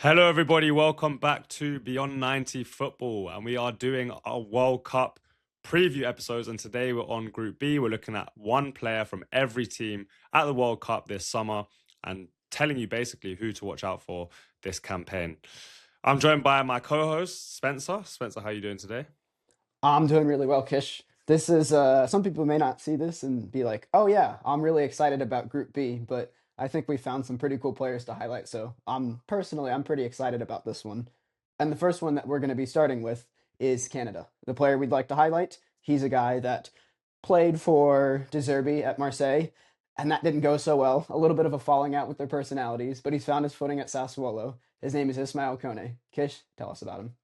Hello, everybody. Welcome back to Beyond 90 Football. And we are doing our World Cup preview episodes. And today we're on Group B. We're looking at one player from every team at the World Cup this summer and telling you basically who to watch out for this campaign. I'm joined by my co-host, Spencer. Spencer, how are you doing today? I'm doing really well, Kish. This is some people may not see this and be like, "Oh yeah, I'm really excited about Group B," but I think we found some pretty cool players to highlight. So I'm pretty excited about this one. And the first one that we're going to be starting with is Canada. The player we'd like to highlight. He's a guy that played for Zerbi at Marseille, and that didn't go so well. A little bit of a falling out with their personalities, but he's found his footing at Sassuolo. His name is Ismael Koné. Kish, tell us about him.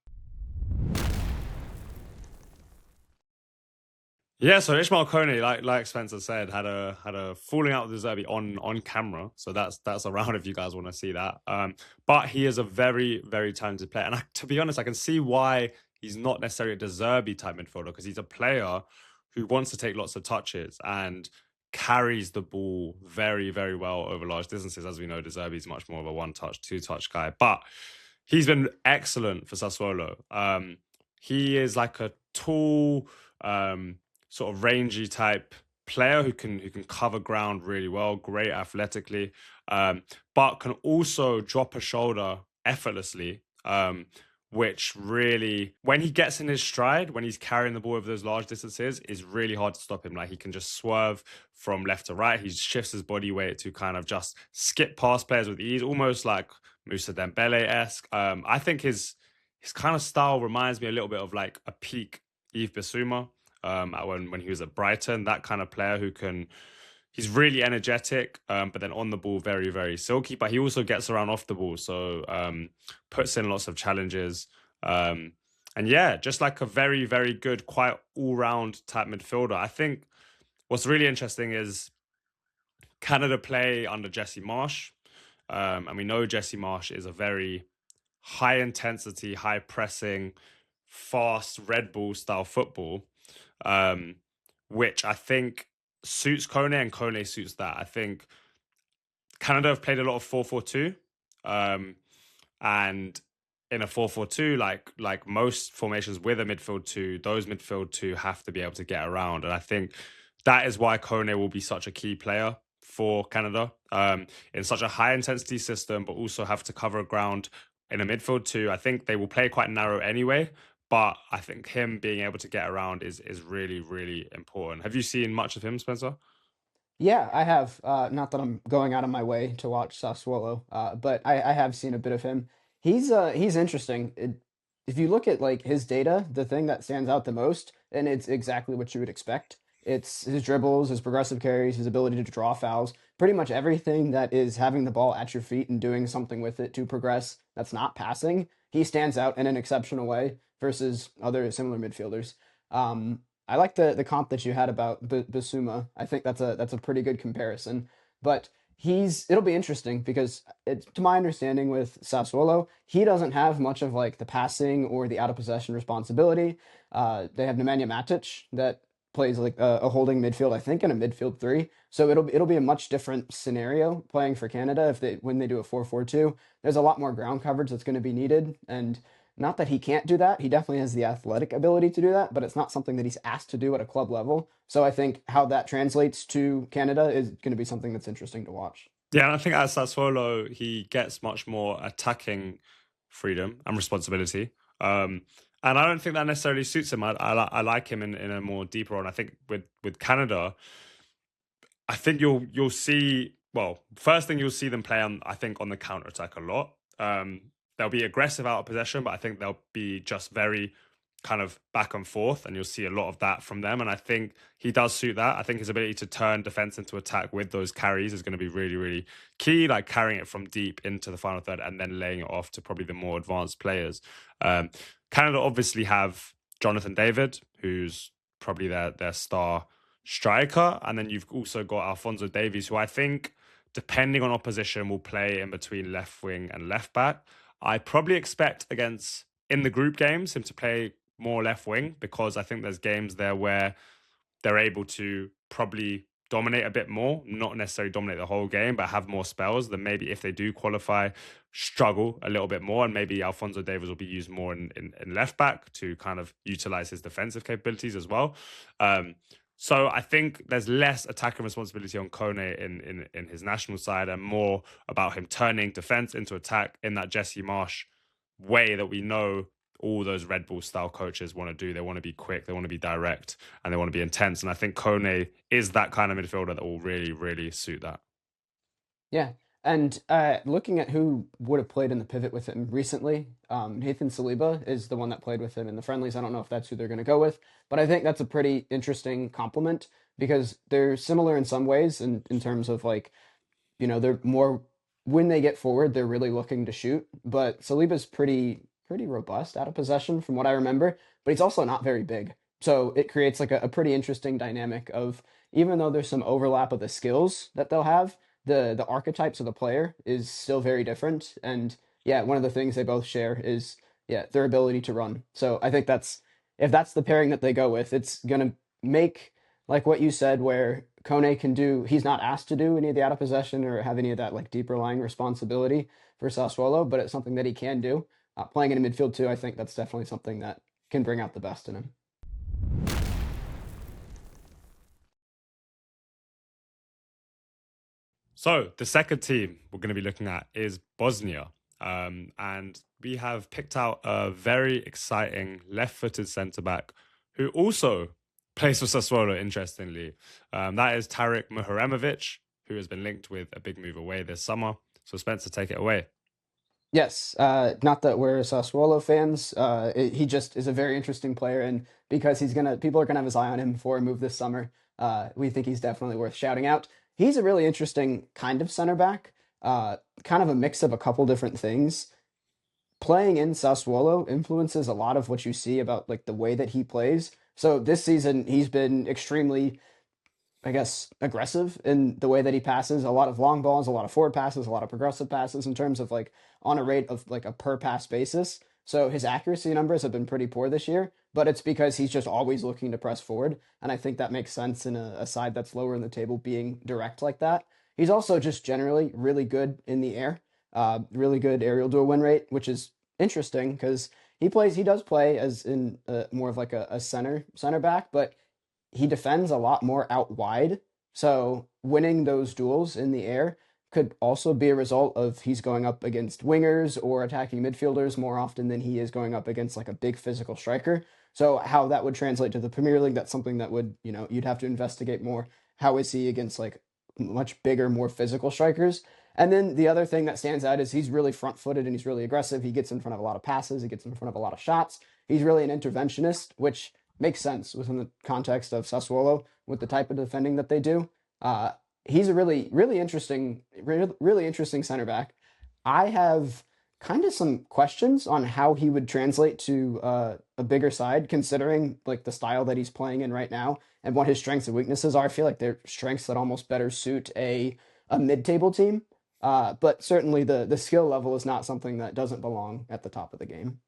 Yeah, so Ismael Koné, like Spencer said, had a falling out with Zerbi on camera. So that's around if you guys want to see that. But he is a very, very talented player. And to be honest, I can see why he's not necessarily a Zerbi type midfielder, because he's a player who wants to take lots of touches and carries the ball very, very well over large distances. As we know, Zerbi is much more of a one-touch, two-touch guy. But he's been excellent for Sassuolo. He is like a tall, sort of rangy type player who can cover ground really well, great athletically, but can also drop a shoulder effortlessly. Which really, when he gets in his stride, when he's carrying the ball over those large distances, is really hard to stop him. Like, he can just swerve from left to right. He shifts his body weight to kind of just skip past players with ease, almost like Moussa Dembele-esque. I think his kind of style reminds me a little bit of like a peak Yves Bissouma, when he was at Brighton. That kind of player who can, he's really energetic, but then on the ball, very, very silky. But he also gets around off the ball, so puts in lots of challenges. And yeah, just like a very, very good, quite all-round type midfielder. I think what's really interesting is Canada play under Jesse Marsch. And we know Jesse Marsch is a very high intensity, high pressing, fast Red Bull style football, um, which I think suits Kone, and Kone suits that. I think Canada have played a lot of 4-4-2, and in a 4-4-2, like most formations with a midfield two, those midfield two have to be able to get around. And I think that is why Kone will be such a key player for Canada, in such a high intensity system, but also have to cover ground in a midfield two. I think they will play quite narrow anyway, but I think him being able to get around is really, really important. Have you seen much of him, Spencer? Yeah, I have. Not that I'm going out of my way to watch Sassuolo, but I have seen a bit of him. He's interesting. If you look at like his data, the thing that stands out the most, and it's exactly what you would expect, it's his dribbles, his progressive carries, his ability to draw fouls, pretty much everything that is having the ball at your feet and doing something with it to progress that's not passing. He stands out in an exceptional way versus other similar midfielders. I like the comp that you had about Bissouma. I think that's a pretty good comparison. But it'll be interesting because to my understanding with Sassuolo, he doesn't have much of like the passing or the out of possession responsibility. They have Nemanja Matic that plays like a holding midfield, I think, in a midfield three. So it'll be a much different scenario playing for Canada if they when they do a 4-4-2. There's a lot more ground coverage that's going to be needed, and not that he can't do that. He definitely has the athletic ability to do that, but it's not something that he's asked to do at a club level. So I think how that translates to Canada is going to be something that's interesting to watch. Yeah, and I think as Sassuolo, he gets much more attacking freedom and responsibility. And I don't think that necessarily suits him. I like him in a more deeper role. And I think with Canada, I think you'll see, well, first thing you'll see them play on, I think, on the counter attack a lot. They'll be aggressive out of possession, but I think they'll be just very kind of back and forth, and you'll see a lot of that from them. And I think he does suit that. I think his ability to turn defense into attack with those carries is going to be really, really key, like carrying it from deep into the final third and then laying it off to probably the more advanced players. Canada obviously have Jonathan David, who's probably their star striker. And then you've also got Alphonso Davies, who I think, depending on opposition, will play in between left wing and left back. I probably expect against in the group games him to play more left wing, because I think there's games there where they're able to probably dominate a bit more, not necessarily dominate the whole game, but have more spells, then maybe if they do qualify, struggle a little bit more. And maybe Alphonso Davies will be used more in left back to kind of utilize his defensive capabilities as well. So I think there's less attacking responsibility on Koné in his national side and more about him turning defense into attack in that Jesse Marsch way that we know all those Red Bull style coaches want to do. They want to be quick, they want to be direct, and they want to be intense. And I think Koné is that kind of midfielder that will really, really suit that. Yeah. And looking at who would have played in the pivot with him recently, Nathan Saliba is the one that played with him in the friendlies. I don't know if that's who they're going to go with, but I think that's a pretty interesting compliment because they're similar in some ways in terms of like, they're more when they get forward, they're really looking to shoot. But Saliba's pretty robust out of possession from what I remember, but he's also not very big. So it creates like a pretty interesting dynamic of even though there's some overlap of the skills that they'll have, the archetypes of the player is still very different. And yeah, one of the things they both share is yeah, their ability to run. So I think that's if that's the pairing that they go with, it's gonna make like what you said, where Kone can do, he's not asked to do any of the out of possession or have any of that like deeper lying responsibility for Sassuolo, but it's something that he can do. Playing in a midfield too, I think that's definitely something that can bring out the best in him. So the second team we're going to be looking at is Bosnia. And we have picked out a very exciting left-footed centre-back who also plays for Sassuolo, interestingly. That is Tarik Muharemovic, who has been linked with a big move away this summer. So Spencer, take it away. Yes, not that we're Sassuolo fans. He just is a very interesting player, and because people are gonna have his eye on him for a move this summer. We think he's definitely worth shouting out. He's a really interesting kind of center back, kind of a mix of a couple different things. Playing in Sassuolo influences a lot of what you see about like the way that he plays. So this season he's been extremely, I guess, aggressive in the way that he passes. A lot of long balls, a lot of forward passes, a lot of progressive passes in terms of like on a rate of like a per pass basis. So his accuracy numbers have been pretty poor this year, but it's because he's just always looking to press forward. And I think that makes sense in a side that's lower in the table being direct like that. He's also just generally really good in the air, really good aerial duel win rate, which is interesting because he does play as in more of like a center back, but he defends a lot more out wide. So winning those duels in the air could also be a result of he's going up against wingers or attacking midfielders more often than he is going up against like a big physical striker. So how that would translate to the Premier League, that's something that would, you'd have to investigate more. How is he against like much bigger, more physical strikers? And then the other thing that stands out is he's really front-footed and he's really aggressive. He gets in front of a lot of passes, he gets in front of a lot of shots. He's really an interventionist, which makes sense within the context of Sassuolo with the type of defending that they do. He's a really interesting center back. I have kind of some questions on how he would translate to a bigger side, considering like the style that he's playing in right now and what his strengths and weaknesses are. I feel like they're strengths that almost better suit a mid-table team. But certainly the skill level is not something that doesn't belong at the top of the game.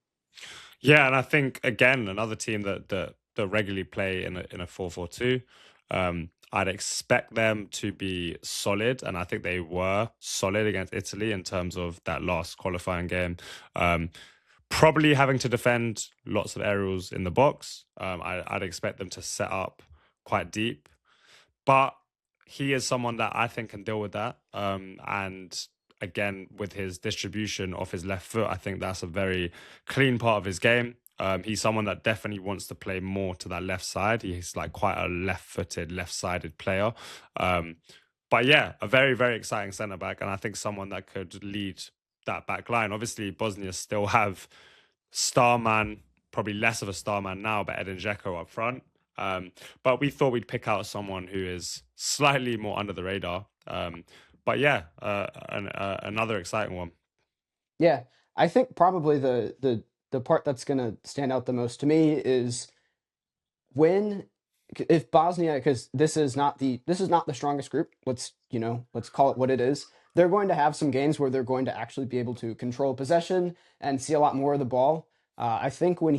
Yeah, and I think again another team that regularly play in a 4-4-2. I'd expect them to be solid, and I think they were solid against Italy in terms of that last qualifying game. Probably having to defend lots of aerials in the box. I'd expect them to set up quite deep, but he is someone that I think can deal with that. And again, with his distribution off his left foot, I think that's a very clean part of his game. He's someone that definitely wants to play more to that left side. He's like quite a left-footed, left-sided player. But yeah, a very, very exciting centre back, and I think someone that could lead that back line. Obviously, Bosnia still have star man, probably less of a star man now, but Edin Dzeko up front. But we thought we'd pick out someone who is slightly more under the radar. But yeah, another exciting one. Yeah, I think probably the part that's going to stand out the most to me is when if Bosnia, because this is not the strongest group. Let's call it what it is. They're going to have some games where they're going to actually be able to control possession and see a lot more of the ball. I think when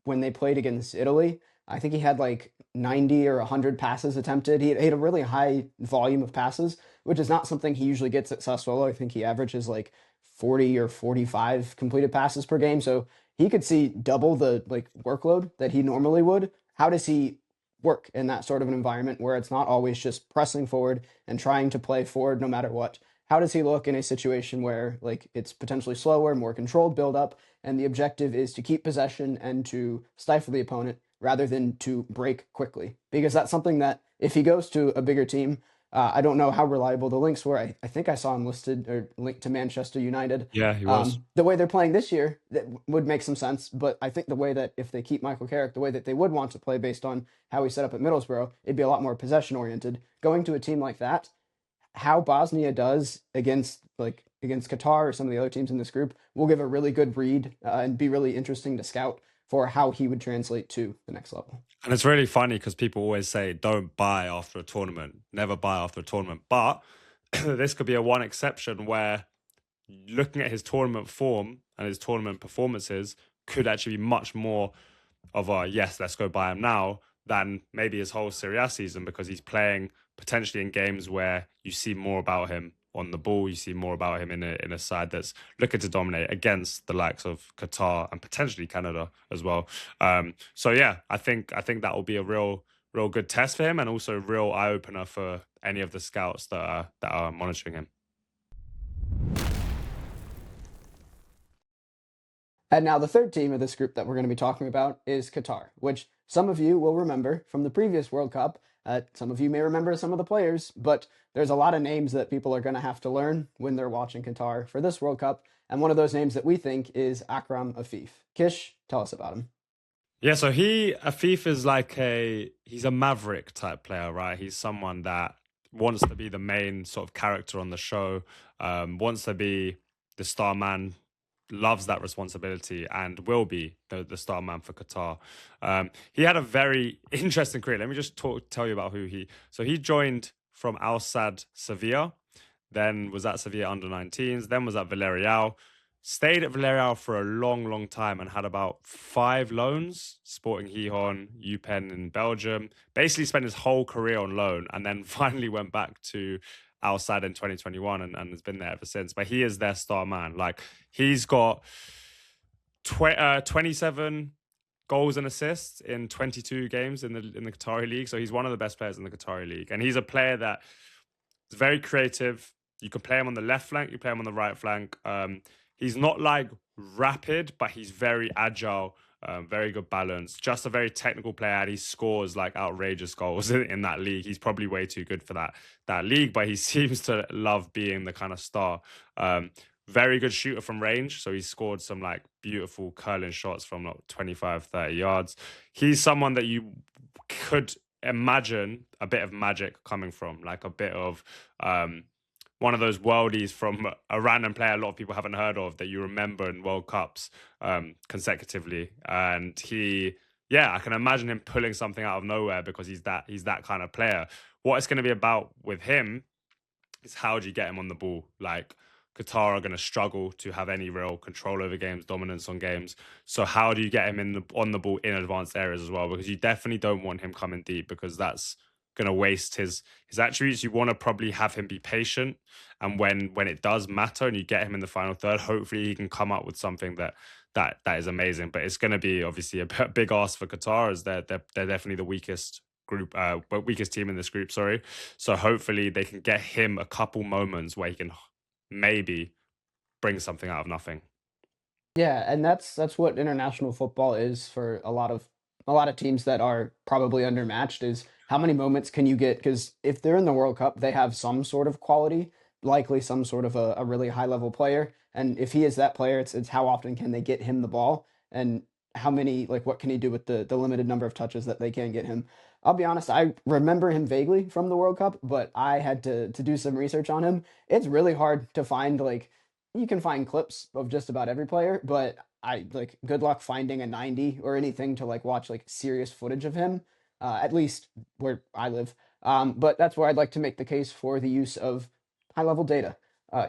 they played against Italy, I think he had like 90 or 100 passes attempted. He had a really high volume of passes, which is not something he usually gets at Sassuolo. I think he averages like 40 or 45 completed passes per game. So he could see double the like workload that he normally would. How does he work in that sort of an environment where it's not always just pressing forward and trying to play forward no matter what? How does he look in a situation where like it's potentially slower, more controlled build up, and the objective is to keep possession and to stifle the opponent rather than to break quickly? Because that's something that if he goes to a bigger team, I don't know how reliable the links were. I think I saw him listed or linked to Manchester United. Yeah, he was. The way they're playing this year, that would make some sense. But I think the way that if they keep Michael Carrick, the way that they would want to play based on how he set up at Middlesbrough, it'd be a lot more possession oriented. Going to a team like that, how Bosnia does against Qatar or some of the other teams in this group will give a really good read and be really interesting to scout for how he would translate to the next level. And it's really funny because people always say, don't buy after a tournament, never buy after a tournament. But this could be a one exception where looking at his tournament form and his tournament performances could actually be much more of a, yes, let's go buy him now than maybe his whole Serie A season, because he's playing potentially in games where you see more about him on the ball, you see more about him in a side that's looking to dominate against the likes of Qatar and potentially Canada as well. So yeah, I think that will be a real good test for him, and also a real eye opener for any of the scouts that are monitoring him. And now the third team of this group that we're going to be talking about is Qatar, which some of you will remember from the previous World Cup. Some of you may remember some of the players, but there's a lot of names that people are going to have to learn when they're watching Qatar for this World Cup. And one of those names that we think is Akram Afif. Kish, tell us about him. Yeah, so Afif is like he's a Maverick type player, right? He's someone that wants to be the main sort of character on the show, wants to be the star man, loves that responsibility, and will be the star man for Qatar. He had a very interesting career. Let me just tell you about So he joined from Al Sadd Sevilla, then was at Sevilla under 19s, then was at Villarreal. Stayed at Villarreal for a long time and had about 5 loans, Sporting Gijón, UPenn in Belgium. Basically spent his whole career on loan and then finally went back to Al Sadd in 2021 and has been there ever since. But he is their star man. Like, he's got 27 goals and assists in 22 games in the Qatari League. So he's one of the best players in the Qatari League. And he's a player that is very creative. You can play him on the left flank, you play him on the right flank. He's not like rapid, but he's very agile, very good balance. Just a very technical player, and he scores like outrageous goals in that league. He's probably way too good for that league, but he seems to love being the kind of star. Very good shooter from range, so he scored some like beautiful curling shots from like 25, 30 yards. He's someone that you could imagine a bit of magic coming from, like a bit of one of those worldies from a random player a lot of people haven't heard of that you remember in World Cups consecutively. And I can imagine him pulling something out of nowhere because he's that kind of player. What it's going to be about with him is how do you get him on the ball? Like, Qatar are going to struggle to have any real control over games, dominance on games. So how do you get him on the ball in advanced areas as well? Because you definitely don't want him coming deep, because that's going to waste his attributes. You want to probably have him be patient, and when it does matter and you get him in the final third, hopefully he can come up with something that is amazing. But it's going to be obviously a big ask for Qatar, as they're definitely the weakest team in this group. Sorry, so hopefully they can get him a couple moments where he can maybe bring something out of nothing. Yeah, and that's what international football is for a lot of teams that are probably undermatched, is how many moments can you get? Because if they're in the World Cup, they have some sort of quality, likely some sort of a really high level player. And if he is that player, it's how often can they get him the ball, and how many, like, what can he do with the limited number of touches that they can get him. I'll be honest, I remember him vaguely from the World Cup, but I had to do some research on him. It's really hard to find, like, you can find clips of just about every player, but I like good luck finding a 90 or anything to like watch like serious footage of him, at least where I live. But that's where I'd like to make the case for the use of high level data.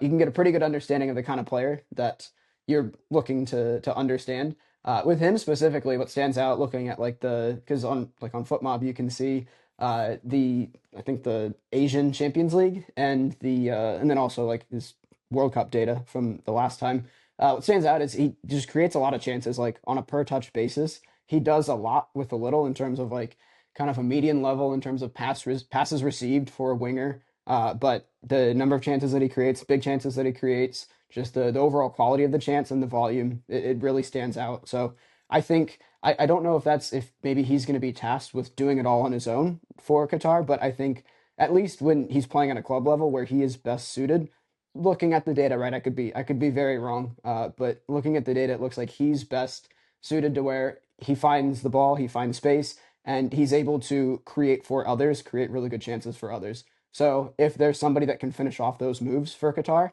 You can get a pretty good understanding of the kind of player that you're looking to understand With him specifically, what stands out looking at like because on FootMob you can see the I think the Asian Champions League and then also like his World Cup data from the last time. What stands out is he just creates a lot of chances like on a per touch basis. He does a lot with a little in terms of like kind of a median level in terms of passes received for a winger. But the number of chances that he creates, big chances that he creates, just the overall quality of the chance and the volume, it really stands out. So I think I don't know if maybe he's going to be tasked with doing it all on his own for Qatar, but I think at least when he's playing at a club level where he is best suited, looking at the data, right? I could be very wrong, but looking at the data, it looks like he's best suited to where he finds the ball, he finds space, and he's able to create for others, create really good chances for others. So if there's somebody that can finish off those moves for Qatar,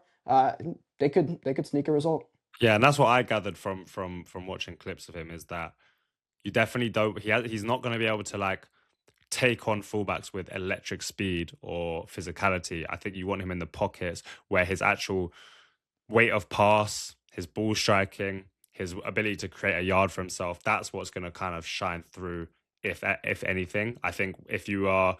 they could sneak a result. Yeah, and that's what I gathered from watching clips of him is that you definitely don't. He's not going to be able to like take on fullbacks with electric speed or physicality. I think you want him in the pockets where his actual weight of pass, his ball striking, his ability to create a yard for himself, that's what's going to kind of shine through, if anything. I think if you are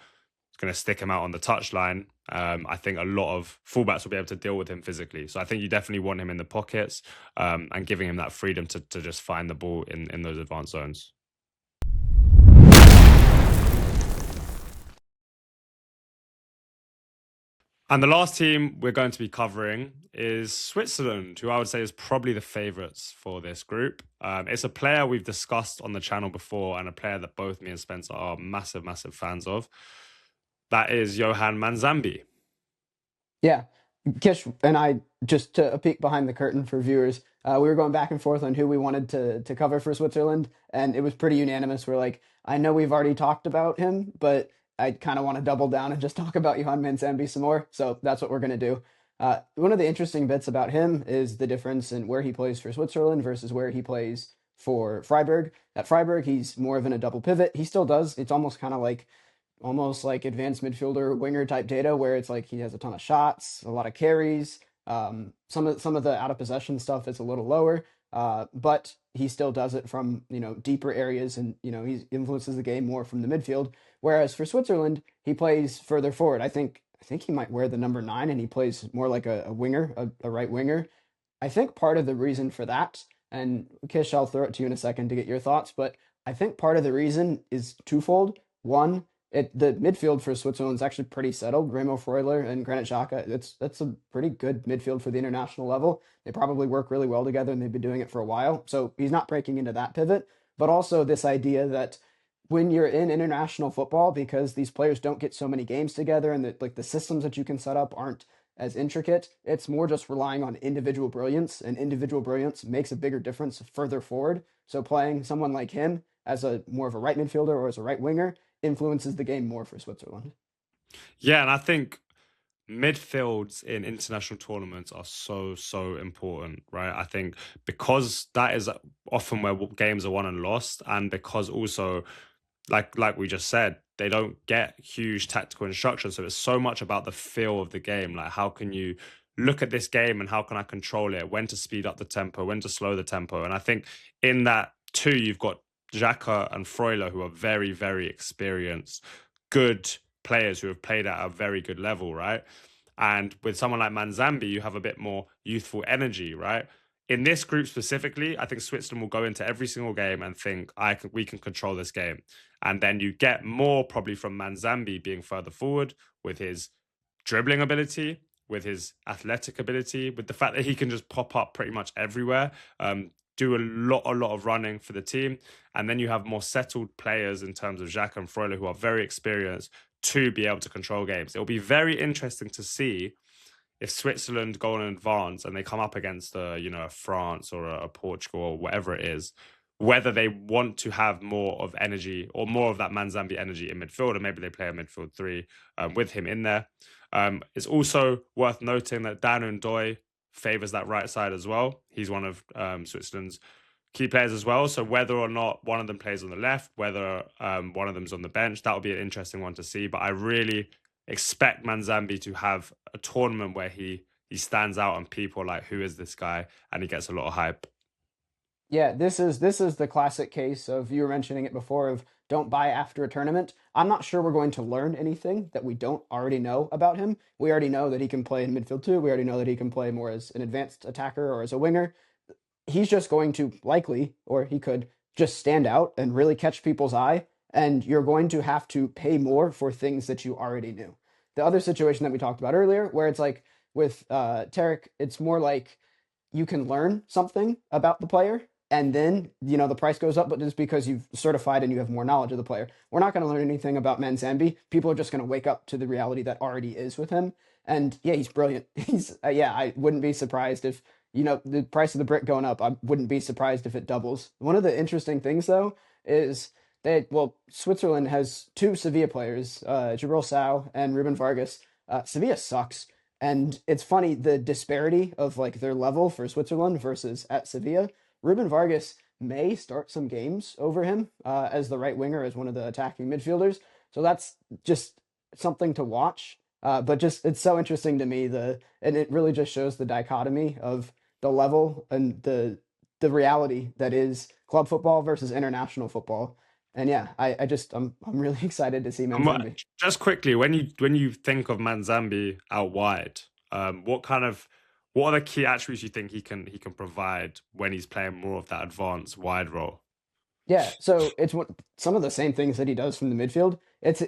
going to stick him out on the touchline, I think a lot of fullbacks will be able to deal with him physically. So I think you definitely want him in the pockets and giving him that freedom to just find the ball in those advanced zones. And the last team we're going to be covering is Switzerland, who I would say is probably the favourites for this group. It's a player we've discussed on the channel before and a player that both me and Spencer are massive, massive fans of. That is Johan Manzambi. Yeah, Kish and I, just to a peek behind the curtain for viewers, we were going back and forth on who we wanted to cover for Switzerland, and it was pretty unanimous. We're like, I know we've already talked about him, but I kind of want to double down and just talk about Johan Manzambi some more. So that's what we're gonna do. One of the interesting bits about him is the difference in where he plays for Switzerland versus where he plays for Freiburg. At Freiburg, he's more of in a double pivot. He still does. It's almost like advanced midfielder winger type data where it's like he has a ton of shots, a lot of carries. Some of the out of possession stuff is a little lower, but he still does it from deeper areas, and he influences the game more from the midfield. Whereas for Switzerland, he plays further forward. I think he might wear the number 9, and he plays more like a winger, a right winger. I think part of the reason for that, and Kish, I'll throw it to you in a second to get your thoughts, but I think part of the reason is twofold. One, the midfield for Switzerland is actually pretty settled. Remo Freuler and Granit Xhaka, that's a pretty good midfield for the international level. They probably work really well together, and they've been doing it for a while. So he's not breaking into that pivot, but also this idea that when you're in international football, because these players don't get so many games together, and the systems that you can set up aren't as intricate, it's more just relying on individual brilliance, and individual brilliance makes a bigger difference further forward. So playing someone like him as a more of a right midfielder or as a right winger influences the game more for Switzerland. Yeah, and I think midfields in international tournaments are so important, right? I think because that is often where games are won and lost, and because also like we just said, they don't get huge tactical instructions, so it's so much about the feel of the game. Like, how can you look at this game and how can I control it, when to speed up the tempo, when to slow the tempo? And I think in that too, you've got Xhaka and Freuler, who are very, very experienced, good players who have played at a very good level, right? And with someone like Manzambi, you have a bit more youthful energy, right? In this group specifically, I think Switzerland will go into every single game and think, we can control this game. And then you get more probably from Manzambi being further forward with his dribbling ability, with his athletic ability, with the fact that he can just pop up pretty much everywhere, do a lot of running for the team. And then you have more settled players in terms of Jacques and Freuler, who are very experienced to be able to control games. It'll be very interesting to see if Switzerland go on and advance and they come up against a France or a Portugal or whatever it is, whether they want to have more of energy or more of that Manzambi energy in midfield, or maybe they play a midfield 3 with him in there. It's also worth noting that Dan Ndoye favours that right side as well. He's one of Switzerland's key players as well. So whether or not one of them plays on the left, whether one of them's on the bench, that'll be an interesting one to see. But I really expect Manzambi to have a tournament where he stands out and people are like, who is this guy? And he gets a lot of hype. Yeah, this is the classic case of you were mentioning it before of don't buy after a tournament. I'm not sure we're going to learn anything that we don't already know about him. We already know that he can play in midfield too. We already know that he can play more as an advanced attacker or as a winger. He's just going to likely, or he could just stand out and really catch people's eye. And you're going to have to pay more for things that you already knew. The other situation that we talked about earlier, where it's like with Tarik, it's more like you can learn something about the player and then the price goes up, but just because you've certified and you have more knowledge of the player. We're not going to learn anything about Manzambi. People are just going to wake up to the reality that already is with him. And yeah, he's brilliant. He's yeah, I wouldn't be surprised if the price of the brick going up. I wouldn't be surprised if it doubles. One of the interesting things though is that, well, Switzerland has two Sevilla players, Jabril Sow and Ruben Vargas. Sevilla sucks. And it's funny the disparity of like their level for Switzerland versus at Sevilla. Ruben Vargas may start some games over him as the right winger, as one of the attacking midfielders. So that's just something to watch. But just it's so interesting to me and it really just shows the dichotomy of the level and the reality that is club football versus international football. And yeah, I'm really excited to see Manzambi. Just quickly, when you think of Manzambi out wide, what are the key attributes you think he can provide when he's playing more of that advanced wide role? Yeah, so it's some of the same things that he does from the midfield.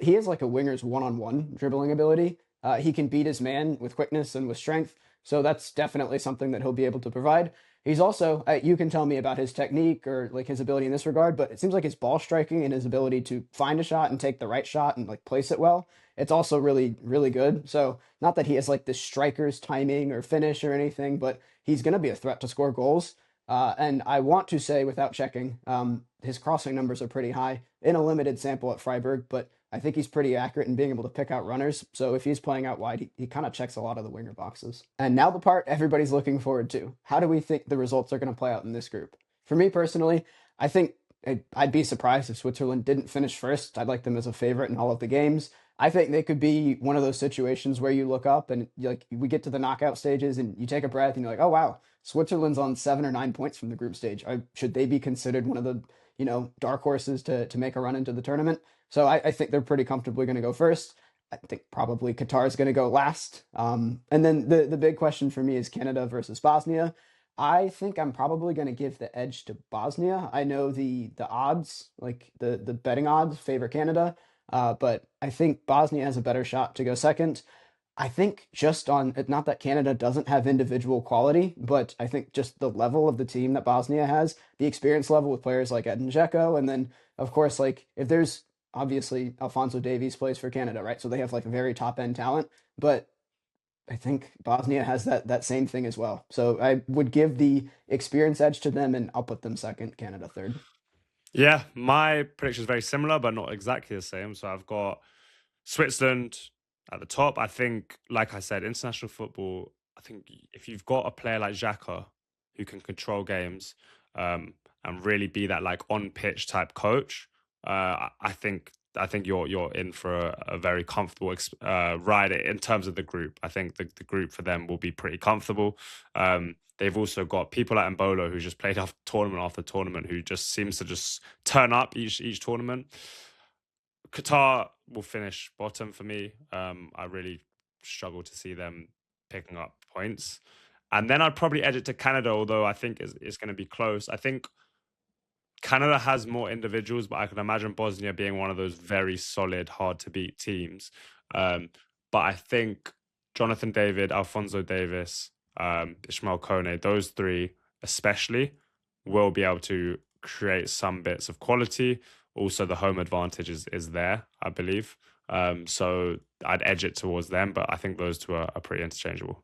He has like a winger's one-on-one dribbling ability. He can beat his man with quickness and with strength, so that's definitely something that he'll be able to provide. He's also, you can tell me about his technique or like his ability in this regard, but it seems like his ball striking and his ability to find a shot and take the right shot and like place it well, it's also really, really good. So not that he has like the striker's timing or finish or anything, but he's going to be a threat to score goals. And I want to say, without checking, his crossing numbers are pretty high in a limited sample at Freiburg, but I think he's pretty accurate in being able to pick out runners. So if he's playing out wide, he kind of checks a lot of the winger boxes. And now the part everybody's looking forward to. How do we think the results are going to play out in this group? For me personally, I think I'd be surprised if Switzerland didn't finish first. I'd like them as a favorite in all of the games. I think they could be one of those situations where you look up and like we get to the knockout stages and you take a breath and you're like, oh wow, Switzerland's on 7 or 9 points from the group stage. Should they be considered one of the dark horses to make a run into the tournament? So I think they're pretty comfortably going to go first. I think probably Qatar is going to go last. And then the big question for me is Canada versus Bosnia. I think I'm probably going to give the edge to Bosnia. I know the odds, like the betting odds, favor Canada, but I think Bosnia has a better shot to go second. I think just on not that Canada doesn't have individual quality, but I think just the level of the team that Bosnia has, the experience level with players like Edin Dzeko, and then of course like if there's obviously Alfonso Davies plays for Canada, right? So they have like a very top end talent, but I think Bosnia has that same thing as well. So I would give the experience edge to them, and I'll put them second, Canada third. Yeah, my prediction is very similar, but not exactly the same. So I've got Switzerland at the top. I think, like I said, international football, I think if you've got a player like Xhaka who can control games and really be that like on pitch type coach, I think you're in for a very comfortable ride in terms of the group. I think the group for them will be pretty comfortable. They've also got people like Mbolo who just played off tournament after tournament, who just seems to just turn up each tournament. Qatar will finish bottom for me. I really struggle to see them picking up points. And then I'd probably edge it to Canada, although I think it's going to be close. I think Canada has more individuals, but I can imagine Bosnia being one of those very solid, hard to beat teams. But I think Jonathan David, Alfonso Davis, Ismael Koné, those three especially, will be able to create some bits of quality. Also, the home advantage is there, I believe. So I'd edge it towards them, but I think those two are pretty interchangeable.